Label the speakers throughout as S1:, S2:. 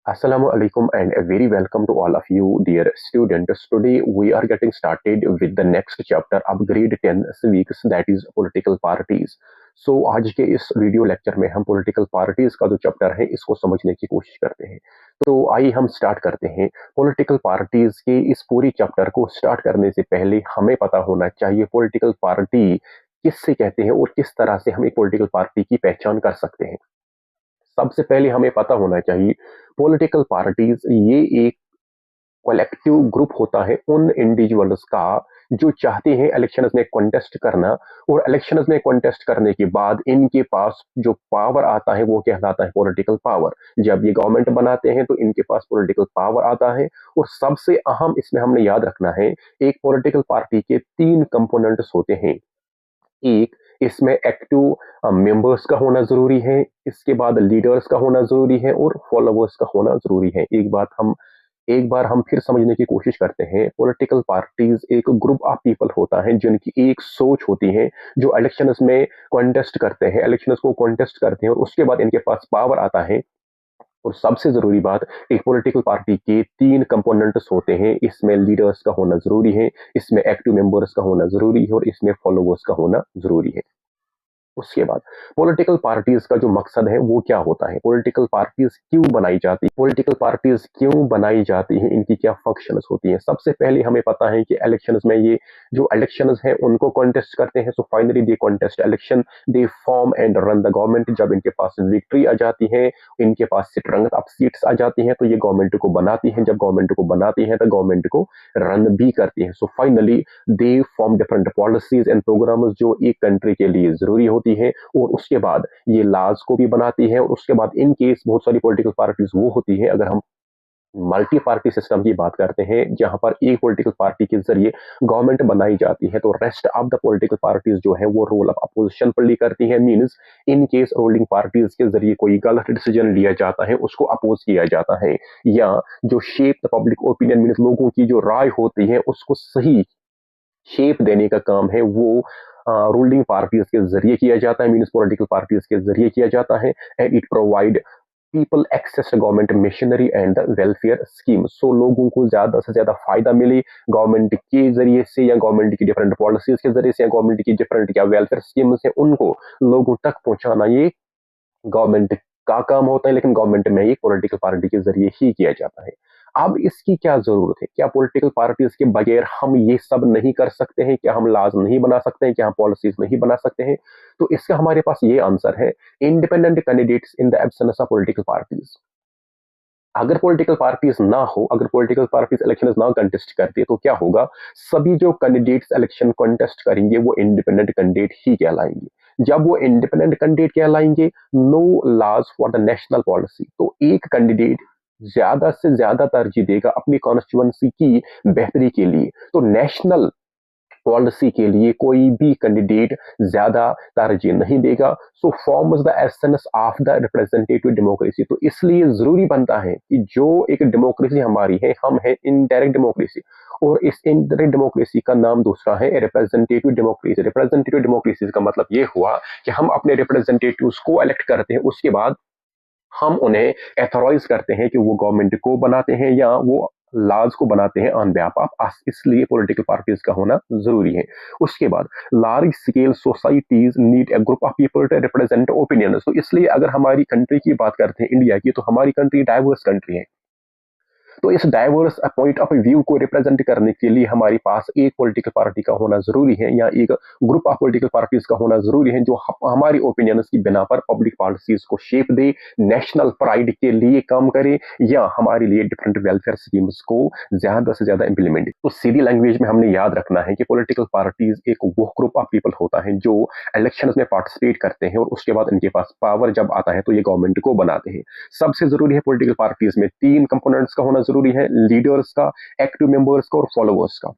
S1: Assalamu alaikum and a very welcome to all of you, dear students. Today we are getting started with the next chapter of grade 10 civics, that is political parties. So आज के इस video lecture में हम political parties का जो chapter है इसको समझने की कोशिश करते हैं। तो आइए हम स्टार्ट करते हैं। पॉलिटिकल पार्टीज के इस पूरी चैप्टर को स्टार्ट करने से पहले हमें पता होना चाहिए पॉलिटिकल पार्टी किससे कहते हैं और किस तरह से हम एक पॉलिटिकल पार्टी की पहचान कर सकते हैं। सबसे पहले हमें पता होना चाहिए पॉलिटिकल पार्टीज ये एक कलेक्टिव ग्रुप होता है उन इंडिविजुअल्स का जो चाहते हैं इलेक्शंस में कॉन्टेस्ट करना, और इलेक्शंस में कॉन्टेस्ट करने के बाद इनके पास जो पावर आता है वो कहलाता है पॉलिटिकल पावर। जब ये गवर्नमेंट बनाते हैं तो इनके पास पॉलिटिकल पावर आता है। और सबसे अहम इसमें हमने याद रखना है, एक पॉलिटिकल पार्टी के तीन कंपोनेंट्स होते हैं। एक, इसमें एक्टिव मेंबर्स का होना जरूरी है, इसके बाद लीडर्स का होना जरूरी है और फॉलोवर्स का होना जरूरी है। एक बार हम फिर समझने की कोशिश करते हैं। पॉलिटिकल पार्टीज एक ग्रुप ऑफ पीपल होता है जिनकी एक सोच होती है, जो इलेक्शंस में कॉन्टेस्ट करते हैं, इलेक्शंस को कॉन्टेस्ट करते हैं और उसके बाद इनके पास पावर आता है। और सबसे जरूरी बात, एक पॉलिटिकल पार्टी के तीन कंपोनेंट्स होते हैं। इसमें लीडर्स का होना जरूरी है, इसमें एक्टिव मेंबर्स का होना जरूरी है और इसमें फॉलोवर्स का होना जरूरी है। उसके बाद पॉलिटिकल पार्टीज का जो मकसद है वो क्या होता है, पॉलिटिकल पार्टीज क्यों बनाई जाती है, पॉलिटिकल पार्टीज क्यों बनाई जाती हैं, इनकी क्या फंक्शंस होती हैं। सबसे पहले हमें पता है कि इलेक्शंस में ये जो इलेक्शंस हैं उनको कॉन्टेस्ट करते हैं। So finally they contest election, they form and run the government. जब इनके पास विक्ट्री आ जाती है, इनके पास स्ट्रेंथ ऑफ सीट्स आ जाती हैं, तो ये गवर्नमेंट को बनाती हैं। जब गवर्नमेंट को बनाती हैं तो गवर्नमेंट को रन भी करती हैं। So finally they form different policies and programs जो एक कंट्री के लिए जरूरी होती है, और उसके बाद ये लॉज को भी बनाती है। और उसके बाद इन केस बहुत सारी पॉलिटिकल पार्टीज वो होती है, अगर हम मल्टी पार्टी सिस्टम की बात करते हैं जहां पर एक पॉलिटिकल पार्टी के जरिए गवर्नमेंट बनाई जाती है, तो rest of the political parties जो है वो रोल ऑफ अपोजिशन प्ले करती है। Means in case ruling parties के जरिए कोई गलत डिसीजन लिया जाता है उसको अपोज किया जाता है, या जो shape the public opinion means लोगों की जो राय होती है उसको सही शेप देने का काम है वो रूलिंग पार्टीज के जरिए किया जाता है, मीन्स पॉलिटिकल पार्टीज के जरिए किया जाता है। And it provide people access government machinery and welfare scheme. So लोगों को ज्यादा से ज्यादा फायदा मिले गवर्नमेंट के जरिए से, या गवर्नमेंट की डिफरेंट पॉलिसीज के जरिए से, या गवर्नमेंट की डिफरेंट क्या वेलफेयर स्कीम से उनको लोगों तक पहुंचाना, ये गवर्नमेंट का काम होता है। लेकिन गवर्नमेंट में ये पॉलिटिकल पार्टी के जरिए ही किया जाता है। अब इसकी क्या जरूरत है, क्या पॉलिटिकल पार्टीज के बगैर हम ये सब नहीं कर सकते हैं, क्या हम लॉज नहीं बना सकते हैं, क्या हम पॉलिसीज नहीं बना सकते हैं? तो इसका हमारे पास ये आंसर है, independent candidates in the absence of political parties. अगर पॉलिटिकल पार्टीज ना हो, अगर पॉलिटिकल पार्टीज इलेक्शन ना कंटेस्ट करती है तो क्या होगा, सभी जो कैंडिडेट्स इलेक्शन कंटेस्ट करेंगे वो इंडिपेंडेंट कैंडिडेट ही कहलाएंगे। जब वो इंडिपेंडेंट कैंडिडेट कहलाएंगे, no laws for the national policy, तो एक कैंडिडेट ज्यादा से ज्यादा तरजीह देगा अपनी कॉन्स्टिट्यूंसी की बेहतरी के लिए। तो नेशनल पॉलिसी के लिए कोई भी कैंडिडेट ज्यादा तरजीह नहीं देगा। So forms the essence of the representative democracy. तो इसलिए जरूरी बनता है कि जो एक डेमोक्रेसी हमारी है, हम है इनडायरेक्ट डेमोक्रेसी, और इस इनडायरेक्ट डेमोक्रेसी का नाम दूसरा है रिप्रेजेंटेटिव डेमोक्रेसी। रिप्रेजेंटेटिव डेमोक्रेसी का मतलब ये हुआ कि हम अपने रिप्रेजेंटेटिव्स को इलेक्ट करते हैं, उसके बाद हम उन्हें एथोराइज करते हैं कि वो गवर्नमेंट को बनाते हैं या वो लॉज को बनाते हैं ऑन बिहाफ ऑफ अस। इसलिए पॉलिटिकल पार्टीज का होना जरूरी है। उसके बाद large scale societies need a group of people to represent opinion. तो इसलिए अगर हमारी कंट्री की बात करते हैं इंडिया की, तो हमारी कंट्री डाइवर्स कंट्री है। तो इस डाइवर्स पॉइंट ऑफ व्यू को रिप्रेजेंट करने के लिए हमारे पास एक पॉलिटिकल पार्टी का होना जरूरी है, या एक ग्रुप ऑफ पॉलिटिकल पार्टीज का होना जरूरी है, जो हमारी ओपिनियंस की बिना पर पब्लिक पॉलिसीज को शेप दे, नेशनल प्राइड के लिए काम करे, या हमारे लिए डिफरेंट वेलफेयर स्कीम्स को ज्यादा से ज्यादा इंप्लीमेंट। तो सीधी लैंग्वेज में हमने याद रखना है कि पॉलिटिकल पार्टीज एक वो ग्रुप ऑफ पीपल होता है जो इलेक्शन में पार्टिसिपेट करते हैं, और उसके बाद इनके पास पावर जब आता है तो ये गवर्नमेंट को बनाते हैं। सबसे जरूरी है पॉलिटिकल पार्टीज में तीन कंपोनेंट्स का होना जरूरी है, लीडर्स का, एक्टिव मेंबर्स का और फॉलोवर्स का।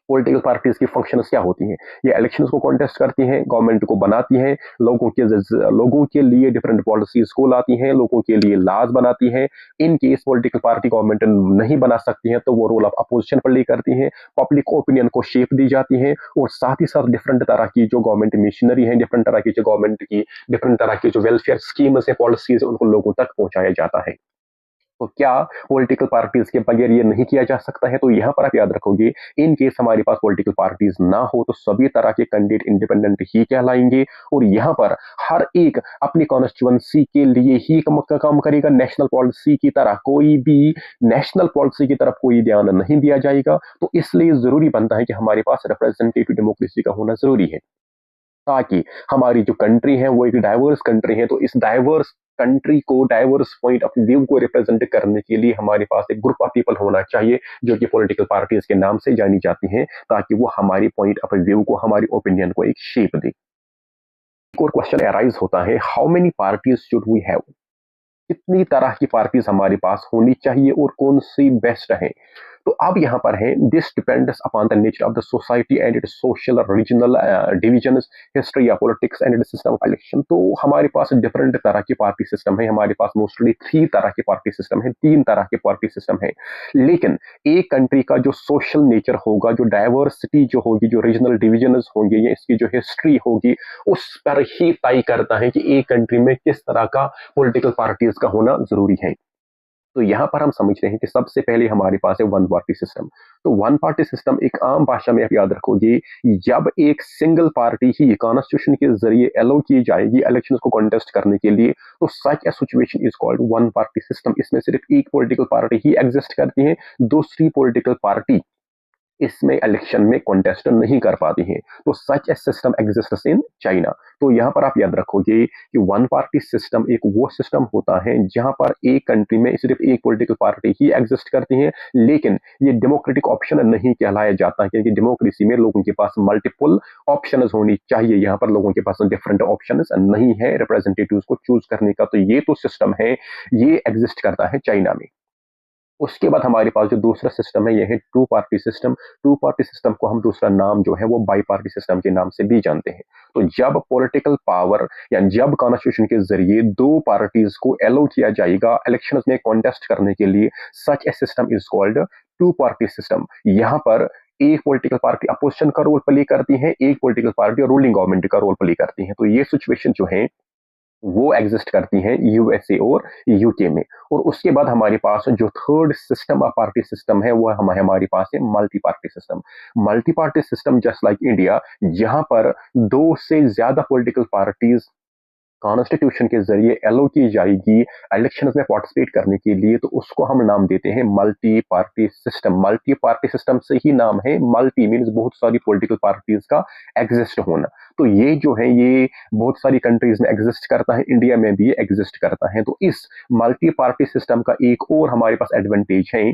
S1: पॉलिटिकल पार्टीज की फंक्शंस क्या होती हैं, ये इलेक्शंस को कॉन्टेस्ट करती हैं, गवर्नमेंट को बनाती हैं, लोगों के लिए डिफरेंट पॉलिसीज को लाती हैं, लोगों के लिए लॉज बनाती हैं। In case political party government नहीं बना सकती है तो वो रोल ऑफ अपोजिशन प्ले करती हैं, पब्लिक ओपिनियन को शेप दी जाती है, और साथ ही साथ डिफरेंट तरह की जो गवर्नमेंट मिशनरी है, डिफरेंट तरह की जो गवर्नमेंट की डिफरेंट तरह की जो वेलफेयर स्कीम्स है, पॉलिसीज, उनको लोगों तक पहुंचाया जाता है। तो क्या पॉलिटिकल पार्टीज के बगैर ये नहीं किया जा सकता है? तो यहाँ पर आप याद रखोगे, इन केस हमारे पास पॉलिटिकल पार्टीज ना हो तो सभी तरह के कैंडिडेट इंडिपेंडेंट ही कहलाएंगे, और यहाँ पर हर एक अपनी कॉन्स्टिट्यूंसी के लिए ही काम करेगा। नेशनल पॉलिसी की तरह कोई भी नेशनल पॉलिसी की तरफ कोई ध्यान नहीं दिया जाएगा। तो इसलिए जरूरी बनता है कि हमारे पास रिप्रेजेंटेटिव डेमोक्रेसी का होना जरूरी है, ताकि हमारी जो कंट्री है वो एक डाइवर्स कंट्री है। तो इस डाइवर्स कंट्री को, डाइवर्स पॉइंट ऑफ व्यू को रिप्रेजेंट करने के लिए हमारे पास एक ग्रुप ऑफ पीपल होना चाहिए जो कि पॉलिटिकल पार्टीज के नाम से जानी जाती हैं, ताकि वो हमारी पॉइंट ऑफ व्यू को, हमारी ओपिनियन को एक शेप दे। एक और क्वेश्चन अराइज होता है, how many parties should we have? कितनी तरह की पार्टीज हमारे पास होनी चाहिए और कौन सी बेस्ट है? तो अब यहाँ पर है, this depends upon the nature of the society and its social regional divisions, history या politics and system of election. तो हमारे पास डिफरेंट तरह की पार्टी सिस्टम है। हमारे पास मोस्टली 3 तरह के पार्टी सिस्टम है, 3 तरह के पार्टी सिस्टम है। लेकिन एक कंट्री का जो सोशल नेचर होगा, जो डाइवर्सिटी जो होगी, जो रीजनल डिविजन्स होंगे या इसकी जो हिस्ट्री होगी, उस पर ही तय करता है कि एक कंट्री में किस तरह का पॉलिटिकल पार्टीज का होना जरूरी है। तो यहां पर हम समझ रहे हैं कि सबसे पहले हमारे पास है वन पार्टी सिस्टम। तो वन पार्टी सिस्टम एक आम भाषा में आप याद रखोगे, जब एक सिंगल पार्टी ही कॉन्स्टिट्यूशन के जरिए अलाउ की जाएगी इलेक्शन को कॉन्टेस्ट करने के लिए, तो such a situation is called one party system. इसमें सिर्फ एक पॉलिटिकल पार्टी ही एग्जिस्ट करती है, दूसरी पॉलिटिकल पार्टी इसमें इलेक्शन में कॉन्टेस्ट नहीं कर पाती हैं। तो such a system exists in China. तो यहाँ पर आप याद रखोगे कि वन पार्टी सिस्टम एक वो सिस्टम होता है जहां पर एक कंट्री में सिर्फ एक पॉलिटिकल पार्टी ही एग्जिस्ट करती है, लेकिन ये डेमोक्रेटिक ऑप्शन नहीं कहलाया जाता, क्योंकि डेमोक्रेसी में लोगों के पास मल्टीपल ऑप्शन होनी चाहिए। यहाँ पर लोगों के पास डिफरेंट ऑप्शन नहीं है रिप्रेजेंटेटिव्स को चूज करने का। तो ये तो सिस्टम है, ये एग्जिस्ट करता है चाइना में। उसके बाद हमारे पास जो दूसरा सिस्टम है, यह है two party system. Two party system को हम दूसरा नाम जो है वो बाई पार्टी सिस्टम के नाम से भी जानते हैं। तो जब पॉलिटिकल पावर या जब कॉन्स्टिट्यूशन के जरिए 2 पार्टीज को अलाउ किया जाएगा इलेक्शंस में कॉन्टेस्ट करने के लिए, such a system is called two party system. यहाँ पर एक पॉलिटिकल पार्टी अपोजिशन का रोल प्ले करती है, एक पॉलिटिकल पार्टी रूलिंग गवर्नमेंट का रोल प्ले करती है। तो ये सिचुएशन जो है वो एग्जिस्ट करती हैं यूएसए और यूके में। और उसके बाद हमारे पास जो third system of party system है वो हमारे पास है multi party system. Multi party system just like India, जहां पर 2 से ज्यादा पॉलिटिकल पार्टीज कॉन्स्टिट्यूशन के जरिए अलाउ की जाएगी इलेक्शंस में पार्टिसिपेट करने के लिए, तो उसको हम नाम देते हैं multi party system. Multi party system से ही नाम है, मल्टी मीन्स बहुत सारी पॉलिटिकल पार्टीज का एग्जिस्ट होना। तो ये जो है ये बहुत सारी कंट्रीज में एग्जिस्ट करता है, इंडिया में भी एग्जिस्ट करता है। तो इस मल्टी पार्टी सिस्टम का एक और हमारे पास एडवांटेज है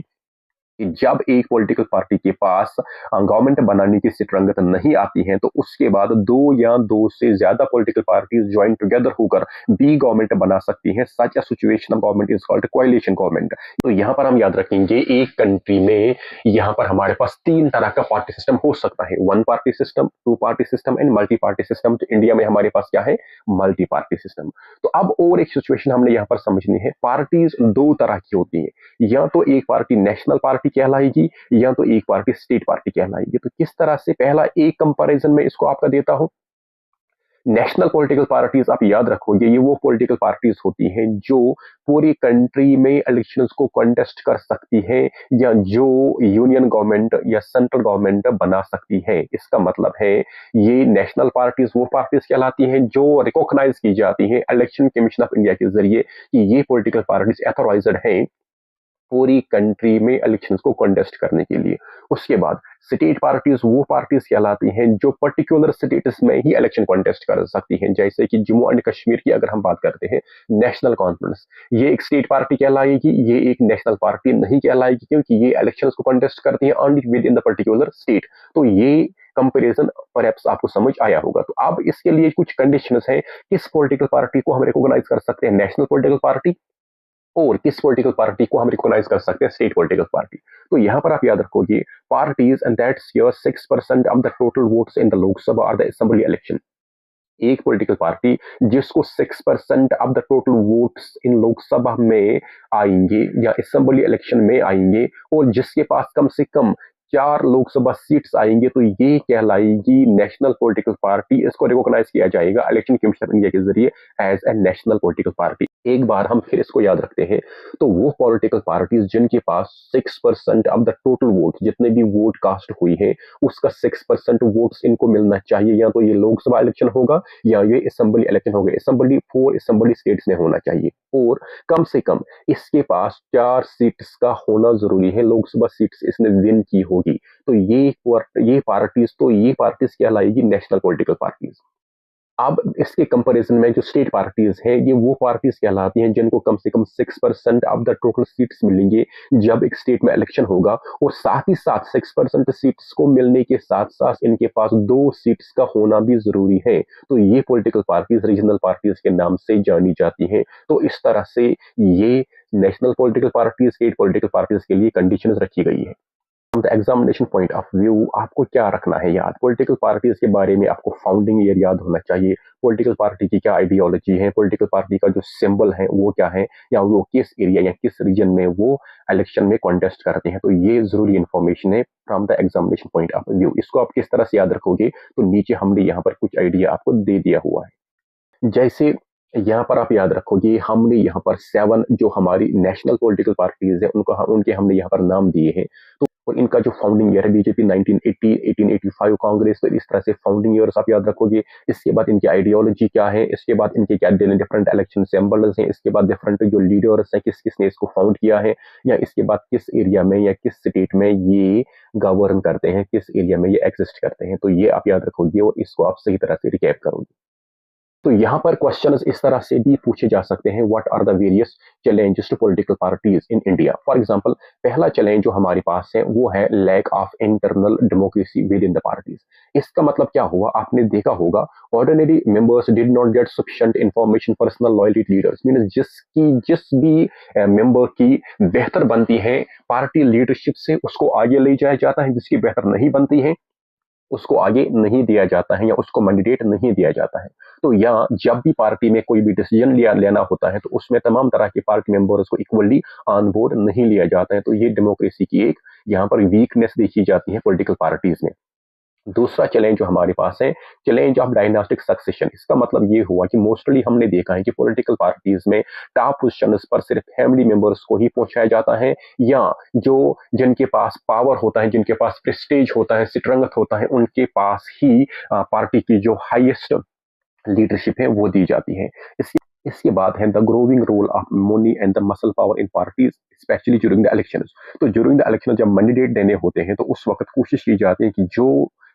S1: कि जब एक पॉलिटिकल पार्टी के पास गवर्नमेंट बनाने की स्ट्रेंथ नहीं आती है, तो उसके बाद 2 या 2 से ज्यादा पॉलिटिकल पार्टीज ज्वाइन टुगेदर होकर भी गवर्नमेंट बना सकती हैं। Such a situation of government is called coalition government. तो यहाँ पर हम याद रखेंगे, एक कंट्री में यहाँ पर हमारे पास 3 तरह का पार्टी सिस्टम हो सकता है, one party system, two party system and multi party system. तो इंडिया में हमारे पास क्या है, मल्टी पार्टी सिस्टम। तो अब और एक सिचुएशन हमने यहाँ पर समझनी है, पार्टीज 2 तरह की होती है, या तो एक पार्टी नेशनल पार्टी कहलाएगी या तो एक पार्टी स्टेट पार्टी कहलाएगी। तो किस तरह से, पहला एक कंपैरिजन में इसको आपका देता हूं। नेशनल पॉलिटिकल पार्टीज आप याद रखोगे, ये वो पॉलिटिकल पार्टीज होती हैं जो पूरी कंट्री में इलेक्शंस को कंटेस्ट कर सकती है, या जो यूनियन गवर्नमेंट या सेंट्रल गवर्नमेंट बना सकती है। इसका मतलब है ये नेशनल पार्टीज वो पार्टीज कहलाती हैं जो रिकॉग्नाइज की जाती हैं इलेक्शन कमीशन ऑफ इंडिया के जरिए कि ये पॉलिटिकल पार्टीज ऑथराइज्ड हैं पूरी कंट्री में इलेक्शंस को कंटेस्ट करने के लिए। उसके बाद स्टेट पार्टीज वो पार्टीज कहलाती हैं जो पर्टिकुलर स्टेट्स में ही इलेक्शन कंटेस्ट कर सकती हैं, जैसे कि जम्मू एंड कश्मीर की अगर हम बात करते हैं, नेशनल कॉन्फ्रेंस, ये एक स्टेट पार्टी कहलाएगी, ये एक नेशनल पार्टी नहीं कहलाएगी, क्योंकि ये इलेक्शंस को कंटेस्ट करती है only with in the particular state. तो ये कंपेरिजन परहैप्स आपको समझ आया होगा। तो अब इसके लिए कुछ कंडीशंस हैं, किस पॉलिटिकल पार्टी को हम रिकॉग्नाइज कर सकते हैं, नेशनल पॉलिटिकल पार्टी, और किस पॉलिटिकल पार्टी को हम रिकॉग्नाइज कर सकते हैं, स्टेट पॉलिटिकल पार्टी। तो यहां पर आप याद रखोगे, parties and that's your 6% of the total votes in the Lok Sabha और द असेंबली इलेक्शन। एक पॉलिटिकल पार्टी जिसको 6% of the total votes in Lok Sabha में आएंगे या असेंबली इलेक्शन में आएंगे, और जिसके पास कम से कम 4 लोकसभा सीट्स आएंगे, तो ये कहलाएगी नेशनल पॉलिटिकल पार्टी। इसको रिकॉग्नाइज किया जाएगा इलेक्शन कमीशन ऑफ इंडिया के जरिए as a national political party. एक बार हम फिर इसको याद रखते हैं, तो वो पॉलिटिकल पार्टीज जिनके पास 6% ऑफ द टोटल वोट, जितने भी वोट कास्ट हुई है उसका 6% वोट्स इनको मिलना चाहिए। या तो ये लोकसभा इलेक्शन होगा या ये असेंबली इलेक्शन होगा। असेंबली 4 असेंबली स्टेट्स में होना चाहिए और कम से कम इसके पास 4 सीट्स का होना जरूरी है। लोकसभा सीट्स इसने विन की होगी तो ये पार्टीज कहलाएगी नेशनल पॉलिटिकल पार्टीज। अब इसके कंपैरिजन में जो स्टेट पार्टीज हैं ये वो पार्टीज कहलाती हैं जिनको कम से कम 6% ऑफ द टोटल सीट्स मिलेंगे जब एक स्टेट में इलेक्शन होगा, और साथ ही साथ 6% सीट्स को मिलने के साथ साथ इनके पास 2 सीट्स का होना भी जरूरी है। तो ये पॉलिटिकल पार्टीज रीजनल पार्टीज के नाम से जानी जाती हैं। तो इस तरह से ये national political parties, state political parties के लिए कंडीशंस रखी गई है। From the examination point of view आपको क्या रखना है याद? पॉलिटिकल पार्टीज के बारे में आपको फाउंडिंग ईयर याद होना चाहिए, पॉलिटिकल पार्टी की क्या आइडियोलॉजी है, पॉलिटिकल पार्टी का जो सिंबल है वो क्या है, या वो किस एरिया या किस रीजन में वो इलेक्शन में कॉन्टेस्ट करते हैं। तो ये जरूरी इंफॉर्मेशन है from the examination point of view. इसको आप किस तरह से याद रखोगे, तो नीचे हमने यहाँ पर कुछ आइडिया आपको दे दिया हुआ है। जैसे यहाँ पर आप याद रखोगे हमने यहाँ पर 7 जो हमारी नेशनल पॉलिटिकल पार्टीज है उनके हमने यहाँ पर नाम दिए हैं। तो और इनका जो फाउंडिंग ईयर है बीजेपी 1980, 1885, कांग्रेस, तो इस तरह से फाउंडिंग ईयर्स आप याद रखोगे। इसके बाद इनकी आइडियोलॉजी क्या है, इसके बाद इनके क्या डिफरेंट इलेक्शन सिंबल्स हैं, इसके बाद डिफरेंट जो लीडर्स हैं किस किसने इसको फाउंड किया है, या इसके बाद किस एरिया में या किस स्टेट में ये गवर्न करते हैं, किस एरिया में ये एग्जिस्ट करते हैं। तो ये आप याद रखोगे और इसको आप सही तरह से रिकैप करोगे। तो यहाँ पर क्वेश्चंस इस तरह से भी पूछे जा सकते हैं, what are the various challenges to political parties in India. For example पहला चैलेंज जो हमारे पास है वो है lack of internal democracy within the parties. इसका मतलब क्या हुआ, आपने देखा होगा ordinary members did not get sufficient information personal loyalty leaders, mean जिस भी मेंबर की बेहतर बनती है पार्टी लीडरशिप से उसको आगे ले जाया जाता है, जिसकी बेहतर नहीं बनती है उसको आगे नहीं दिया जाता है या उसको मैंडेट नहीं दिया जाता है। तो यहाँ जब भी पार्टी में कोई भी डिसीजन लेना होता है तो उसमें तमाम तरह के पार्टी मेंबर्स को इक्वली ऑन बोर्ड नहीं लिया जाता है। तो ये डेमोक्रेसी की एक यहाँ पर वीकनेस देखी जाती है पॉलिटिकल पार्टीज में। दूसरा चैलेंज जो हमारे पास है, चैलेंज ऑफ डायनास्टिक सक्सेशन। इसका मतलब ये हुआ कि मोस्टली हमने देखा है कि पॉलिटिकल पार्टीज में टॉप पोजिशन पर सिर्फ फैमिली मेंबर्स को ही पहुंचाया जाता है, या जो जिनके पास पावर होता है, जिनके पास प्रेस्टेज होता है, स्ट्रेंथ होता है, उनके पास ही पार्टी की जो हाईएस्ट लीडरशिप है वो दी जाती है। इसके बाद है the growing role of money and the muscle power in parties especially during the elections. तो ड्यूरिंग द इलेक्शन जब मैंडेट देने होते हैं तो उस वक्त कोशिश की जाती है कि जो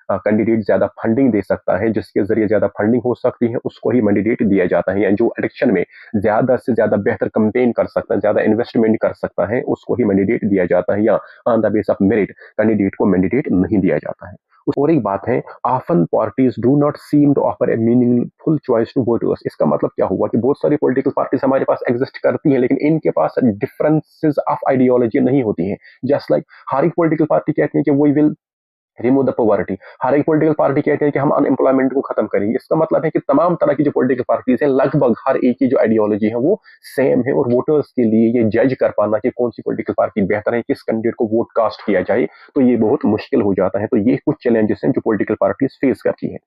S1: कैंडिडेट ज्यादा फंडिंग दे सकता है, जिसके जरिए ज्यादा फंडिंग हो सकती है, उसको ही मैंडेट दिया जाता है, या जो इलेक्शन में ज्यादा से ज्यादा बेहतर कैंपेन कर सकता है, ज्यादा इन्वेस्टमेंट कर सकता है, उसको ही मैंडेट दिया जाता है, या on the base of merit candidate को मैंडेट नहीं दिया जाता है। और एक बात है, often parties do not seem to offer a meaningful choice to voters. इसका मतलब क्या हुआ कि बहुत सारी पॉलिटिकल पार्टीज हमारे पास एग्जिस्ट करती हैं लेकिन इनके पास डिफरेंसेस ऑफ आइडियोलॉजी नहीं होती हैं। जस्ट लाइक हर एक पॉलिटिकल पार्टी कहती है कि we will remove the poverty, हर एक पॉलिटिकल पार्टी कहते हैं कि हम अनएम्प्लॉयमेंट को खत्म करेंगे। इसका मतलब है कि तमाम तरह की जो पॉलिटिकल पार्टीज है लगभग हर एक की जो आइडियोलॉजी है वो सेम है, और वोटर्स के लिए ये जज कर पाना कि कौन सी पॉलिटिकल पार्टी बेहतर है, किस कैंडिडेट को वोट कास्ट किया जाए, तो ये बहुत मुश्किल हो जाता है। तो ये कुछ चैलेंजेस हैं जो पॉलिटिकल पार्टीज फेस करती है।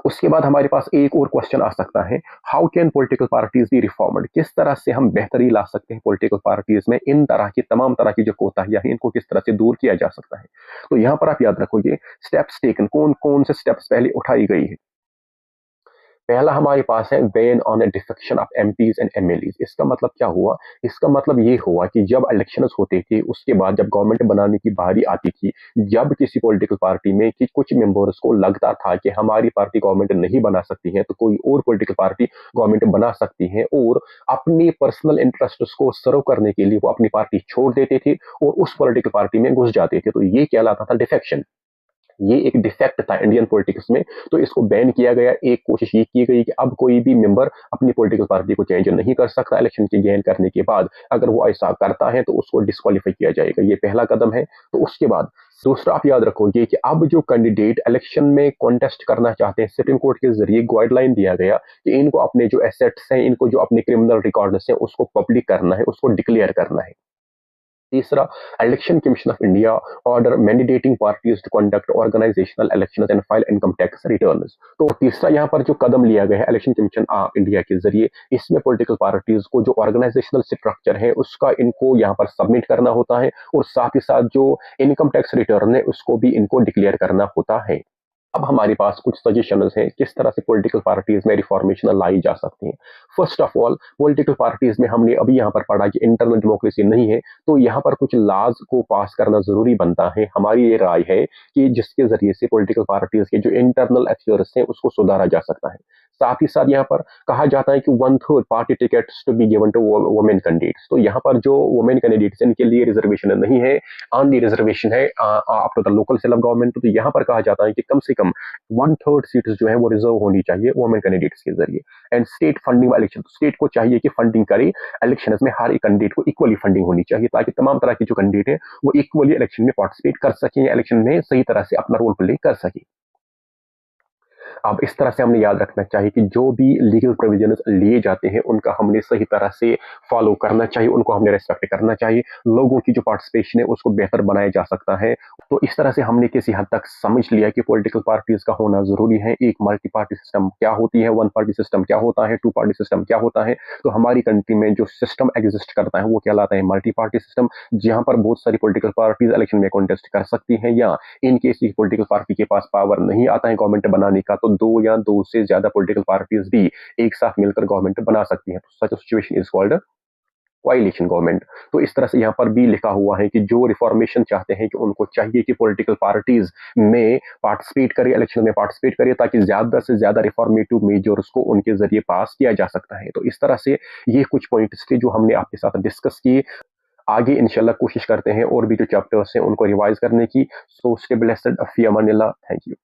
S1: उसके बाद हमारे पास एक और क्वेश्चन आ सकता है, how can political parties B reformed. किस तरह से हम बेहतरी ला सकते हैं पॉलिटिकल पार्टीज में, इन तरह की तमाम तरह की जो कोताहियां हैं इनको किस तरह से दूर किया जा सकता है। तो यहाँ पर आप याद रखोगे स्टेप्स टेकन, कौन कौन से स्टेप्स पहले उठाई गई है। पहला हमारे पास है ban on defection of MPs and MLAs. इसका मतलब क्या हुआ, इसका मतलब ये हुआ कि जब इलेक्शंस होते थे उसके बाद जब गवर्नमेंट बनाने की बारी आती थी, जब किसी पॉलिटिकल पार्टी में कि कुछ मेंबर्स को लगता था कि हमारी पार्टी गवर्नमेंट नहीं बना सकती है तो कोई और पॉलिटिकल पार्टी गवर्नमेंट बना सकती है, और अपनी पर्सनल इंटरेस्ट को सर्व करने के लिए वो अपनी पार्टी छोड़ देते थे और उस पॉलिटिकल पार्टी में घुस जाते थे, तो ये कहलाता था डिफेक्शन। ये एक डिफेक्ट था इंडियन पॉलिटिक्स में, तो इसको बैन किया गया। एक कोशिश ये की गई कि अब कोई भी मेंबर अपनी पॉलिटिकल पार्टी को चेंज नहीं कर सकता इलेक्शन के गेन करने के बाद। अगर वो ऐसा करता है तो उसको डिस्क्वालीफाई किया जाएगा, ये पहला कदम है। तो उसके बाद दूसरा आप याद रखोगे कि अब जो कैंडिडेट इलेक्शन में कॉन्टेस्ट करना चाहते हैं, सुप्रीम कोर्ट के जरिए गाइडलाइन दिया गया कि इनको अपने जो एसेट्स हैं, इनको जो अपने क्रिमिनल रिकॉर्ड्स हैं उसको पब्लिक करना है, उसको डिक्लेयर करना है। तीसरा, election commission of India order mandating parties to conduct organisational elections and file income tax returns. तो तीसरा यहाँ पर जो कदम लिया गया है इलेक्शन कमीशन ऑफ इंडिया के जरिए, इसमें पॉलिटिकल पार्टीज को जो ऑर्गेनाइजेशनल स्ट्रक्चर है उसका इनको यहाँ पर सबमिट करना होता है, और साथ ही साथ जो इनकम टैक्स रिटर्न है उसको भी इनको डिक्लेयर करना होता है। अब हमारे पास कुछ सजेशंस हैं किस तरह से पॉलिटिकल पार्टीज में रिफॉर्मेशन लाई जा सकती हैं। First of all, political parties में हमने अभी यहाँ पर पढ़ा कि इंटरनल डेमोक्रेसी नहीं है, तो यहाँ पर कुछ लॉज को पास करना जरूरी बनता है। हमारी ये राय है कि जिसके जरिए से पॉलिटिकल पार्टीज के जो इंटरनल अफेयर्स हैं उसको सुधारा जा सकता है। साथ ही साथ यहाँ पर कहा जाता है कि 1/3 party tickets to be given to women candidates. तो यहाँ पर जो वुमेन कैंडिडेट्स इनके लिए रिजर्वेशन नहीं है, ऑनली रिजर्वेशन है up to the local self government. तो यहाँ पर कहा जाता है कि कम से कम 1/3 सीट्स जो है वो रिजर्व होनी चाहिए वुमेन कैंडिडेट्स के जरिए। And state funding election, state को चाहिए कि फंडिंग करे इलेक्शन में, हर एक कैंडिडेट को इक्वली फंडिंग होनी चाहिए ताकि तमाम तरह के जो कैंडिडेट है वो इक्वली इलेक्शन में पार्टिसिपेट कर सकें, इलेक्शन में सही तरह से अपना रोल प्ले कर सके। अब इस तरह से हमने याद रखना चाहिए कि जो भी लीगल प्रोविजंस लिए जाते हैं उनका हमने सही तरह से फॉलो करना चाहिए, उनको हमने रेस्पेक्ट करना चाहिए। लोगों की जो पार्टिसिपेशन है उसको बेहतर बनाया जा सकता है। तो इस तरह से हमने किसी हद तक समझ लिया कि पॉलिटिकल पार्टीज का होना जरूरी है। एक मल्टी पार्टी सिस्टम क्या होती है, वन पार्टी सिस्टम क्या होता है, टू पार्टी सिस्टम क्या होता है। तो हमारी कंट्री में जो सिस्टम एग्जिस्ट करता है वो कहलाता है मल्टी पार्टी सिस्टम, जहां पर बहुत सारी पॉलिटिकल पार्टीज इलेक्शन में कॉन्टेस्ट कर सकती हैं, या इन केस पॉलिटिकल पार्टी के पास पावर नहीं आता है गवर्नमेंट बनाने का तो दो या दो से ज्यादा पॉलिटिकल पार्टीज भी एक साथ मिलकर गवर्नमेंट बना सकती हैं। तो such situation is called coalition government. तो इस तरह से यहाँ पर भी लिखा हुआ है कि जो रिफॉर्मेशन चाहते हैं कि उनको चाहिए कि पॉलिटिकल पार्टीज में पार्टिसिपेट करे, इलेक्शन में पार्टिसिपेट करे, ताकि ज्यादा से ज्यादा रिफॉर्मेटिव मेजर्स को उनके जरिए पास किया जा सकता है। तो इस तरह से ये कुछ पॉइंट्स थे जो हमने आपके साथ डिस्कस किए। आगे इंशाल्लाह कोशिश करते हैं और भी जो चैप्टर्स हैं उनको रिवाइज करने की। सो स्टे ब्लेस्ड, फी अमानिल्लाह, थैंक यू।